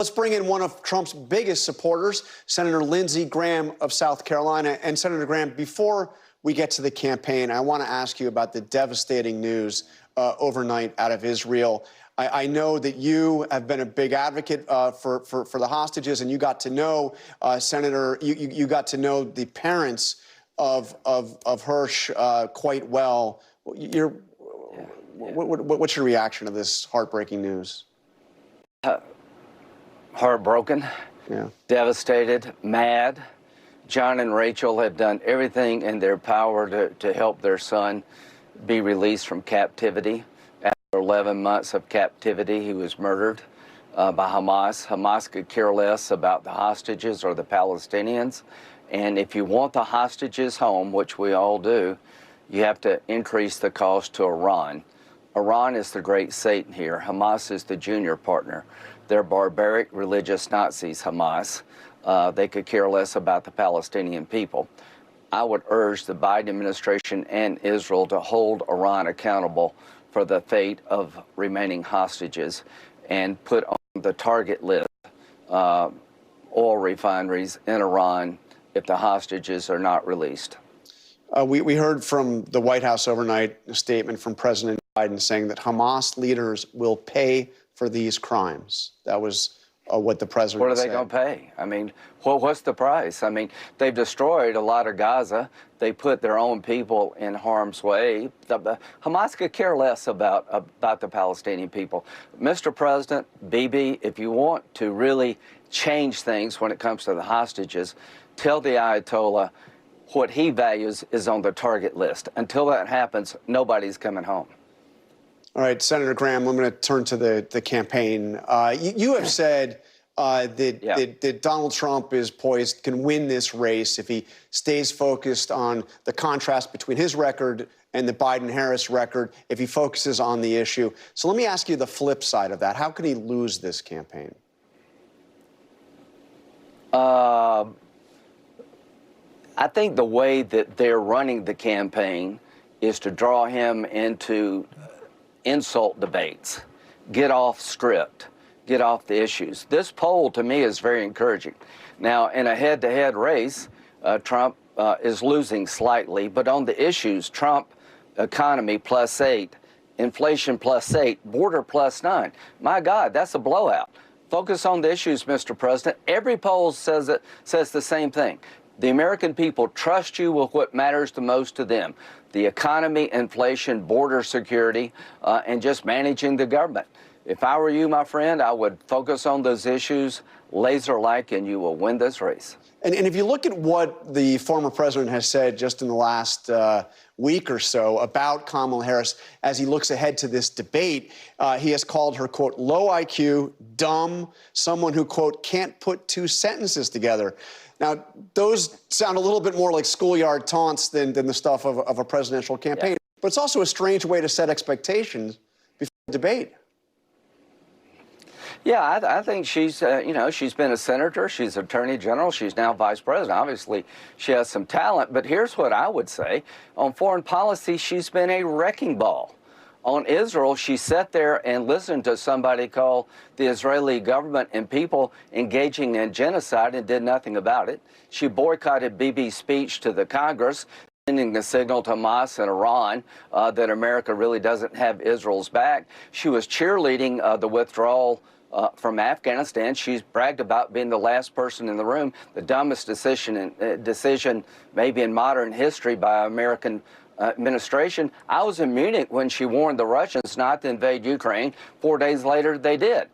Let's bring in one of Trump's biggest supporters, Senator Lindsey Graham of South Carolina. And Senator Graham, before we get to the campaign, I want to ask you about the devastating news overnight out of Israel. I know that you have been a big advocate for the hostages, and you got to know, Senator, you got to know the parents of Hersh quite well. What's your reaction to this heartbreaking news? Heartbroken, devastated, mad. John and Rachel have done everything in their power to help their son be released from captivity. After 11 months of captivity, he was murdered by Hamas. Hamas could care less about the hostages or the Palestinians. And if you want the hostages home, which we all do, you have to increase the cost to Iran. Iran is the great Satan here. Hamas is the junior partner. They're barbaric religious Nazis, Hamas. They could care less about the Palestinian people. I would urge the Biden administration and Israel to hold Iran accountable for the fate of remaining hostages and put on the target list oil refineries in Iran if the hostages are not released. We heard from the White House overnight a statement from President Biden saying that Hamas leaders will pay for these crimes. That was what the president said. What are they going to pay? I mean, what's the price? I mean, they've destroyed a lot of Gaza. They put their own people in harm's way. Hamas could care less about the Palestinian people. Mr. President, Bibi, if you want to really change things when it comes to the hostages, tell the Ayatollah what he values is on the target list. Until that happens, nobody's coming home. All right, Senator Graham, I'm going to turn to the campaign. You have said that Donald Trump is poised, can win this race if he stays focused on the contrast between his record and the Biden-Harris record, if he focuses on the issue. So let me ask you the flip side of that. How can he lose this campaign? I think the way that they're running the campaign is to draw him into insult debates, get off script, get off the issues. This poll, to me, is very encouraging. Now, in a head-to-head race, Trump is losing slightly, but on the issues, Trump, economy +8, inflation +8, border +9. My God, that's a blowout. Focus on the issues, Mr. President. Every poll says the same thing. The American people trust you with what matters the most to them: the economy, inflation, border security, and just managing the government. If I were you, my friend, I would focus on those issues laser-like, and you will win this race. And if you look at what the former president has said just in the last week or so about Kamala Harris as he looks ahead to this debate, he has called her, quote, low IQ, dumb, someone who, quote, can't put two sentences together. Now, those sound a little bit more like schoolyard taunts than the stuff of a presidential campaign. Yeah. But it's also a strange way to set expectations before the debate. Yeah, I think she's, she's been a senator, she's attorney general, she's now vice president. Obviously, she has some talent, but here's what I would say. On foreign policy, she's been a wrecking ball. On Israel, she sat there and listened to somebody call the Israeli government and people engaging in genocide and did nothing about it. She boycotted Bibi's speech to the Congress, sending a signal to Hamas and Iran that America really doesn't have Israel's back. She was cheerleading the withdrawal from Afghanistan. She's bragged about being the last person in the room, the dumbest decision maybe in modern history by American administration. I was in Munich when she warned the Russians not to invade Ukraine. 4 days later, they did.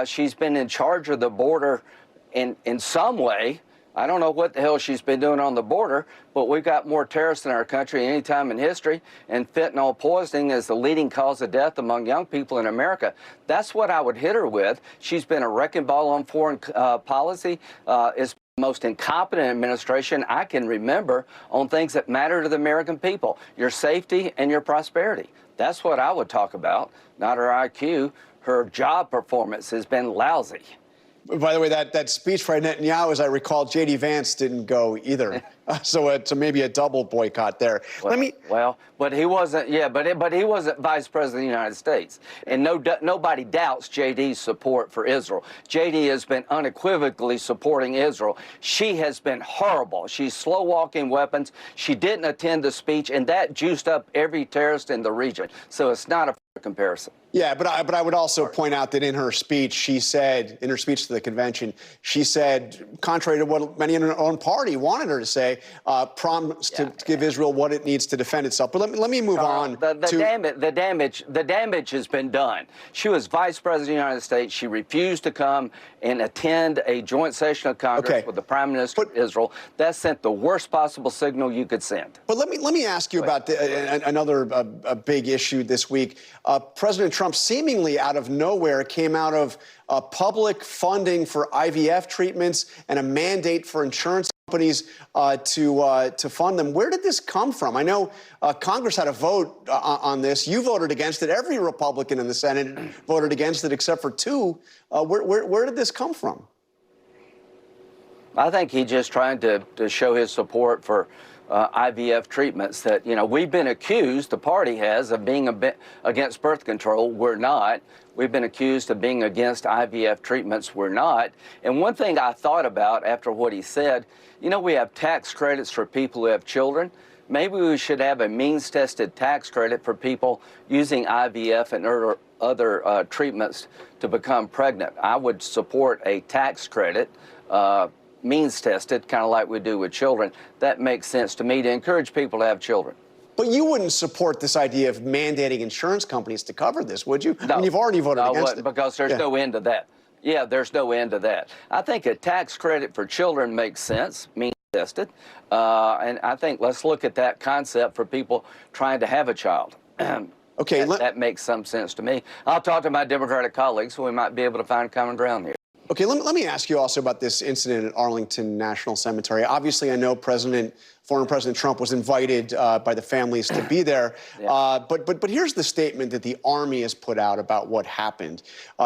She's been in charge of the border in some way. I don't know what the hell she's been doing on the border, but we've got more terrorists in our country any time in history, and fentanyl poisoning is the leading cause of death among young people in America. That's what I would hit her with. She's been a wrecking ball on foreign policy. It's the most incompetent administration I can remember on things that matter to the American people, your safety and your prosperity. That's what I would talk about, not her IQ. Her job performance has been lousy. By the way, that speech by Netanyahu, as I recall, J.D. Vance didn't go either. So maybe a double boycott there. But he wasn't. Yeah, but he wasn't vice president of the United States, and nobody doubts J.D.'s support for Israel. J.D. has been unequivocally supporting Israel. She has been horrible. She's slow walking weapons. She didn't attend the speech, and that juiced up every terrorist in the region. So it's not a comparison. Yeah, but I would also point out that in her speech, she said, in her speech to the convention, she said, contrary to what many in her own party wanted her to say, promised to give Israel what it needs to defend itself. But let me move on. The damage has been done. She was vice president of the United States. She refused to come and attend a joint session of Congress with the prime minister of Israel. That sent the worst possible signal you could send. But let me ask you about another big issue this week. President Trump seemingly out of nowhere came out of public funding for IVF treatments and a mandate for insurance companies to fund them. Where did this come from? I know Congress had a vote on this. You voted against it. Every Republican in the Senate voted against it except for two. Where did this come from? I think he's just trying to show his support for IVF treatments that, we've been accused, the party has, of being against birth control. We're not. We've been accused of being against IVF treatments. We're not. And one thing I thought about after what he said, we have tax credits for people who have children. Maybe we should have a means-tested tax credit for people using IVF and other treatments to become pregnant. I would support a tax credit, means tested, kind of like we do with children. That makes sense to me to encourage people to have children. But you wouldn't support this idea of mandating insurance companies to cover this, would you? No. I mean, you've already voted against it. I wouldn't, because there's no end to that. Yeah, there's no end to that. I think a tax credit for children makes sense, means tested. And I think let's look at that concept for people trying to have a child. Okay, that makes some sense to me. I'll talk to my Democratic colleagues, so we might be able to find common ground here. Okay, let me ask you also about this incident at Arlington National Cemetery. Obviously, I know former President Trump was invited by the families to be there. But here's the statement that the Army has put out about what happened.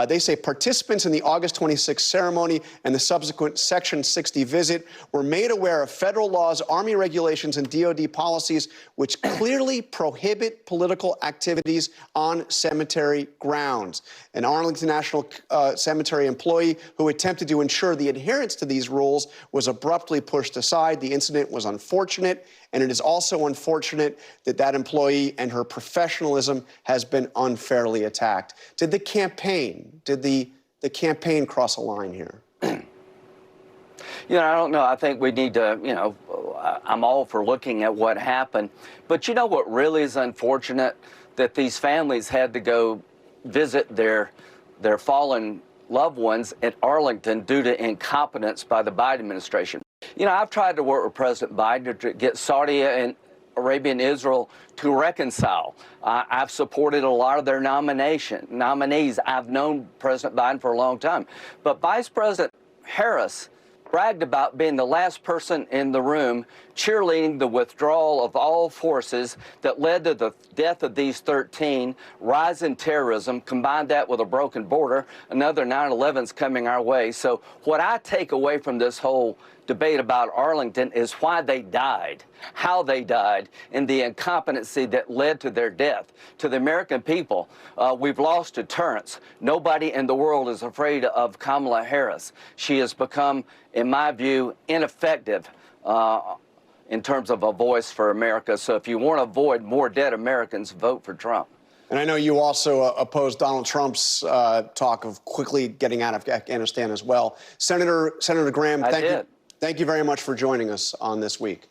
They say participants in the August 26th ceremony and the subsequent Section 60 visit were made aware of federal laws, Army regulations, and DOD policies which clearly prohibit political activities on cemetery grounds. An Arlington National Cemetery employee who attempted to ensure the adherence to these rules was abruptly pushed aside. The incident was unfortunate, and it is also unfortunate that that employee and her professionalism has been unfairly attacked. Did the campaign cross a line here? I don't know. I think we need to, I'm all for looking at what happened. But what really is unfortunate? That these families had to go visit their fallen loved ones at Arlington due to incompetence by the Biden administration. I've tried to work with President Biden to get Saudi and Arabia and Israel to reconcile. I've supported a lot of their nominees. I've known President Biden for a long time. But Vice President Harris bragged about being the last person in the room cheerleading the withdrawal of all forces that led to the death of these 13, rise in terrorism, combine that with a broken border, another 9/11's coming our way. So what I take away from this whole debate about Arlington is why they died, how they died, and the incompetency that led to their death. To the American people, we've lost deterrence. Nobody in the world is afraid of Kamala Harris. She has become, in my view, ineffective in terms of a voice for America. So if you want to avoid more dead Americans, vote for Trump. And I know you also opposed Donald Trump's talk of quickly getting out of Afghanistan as well. Senator Graham, thank you very much for joining us on This Week.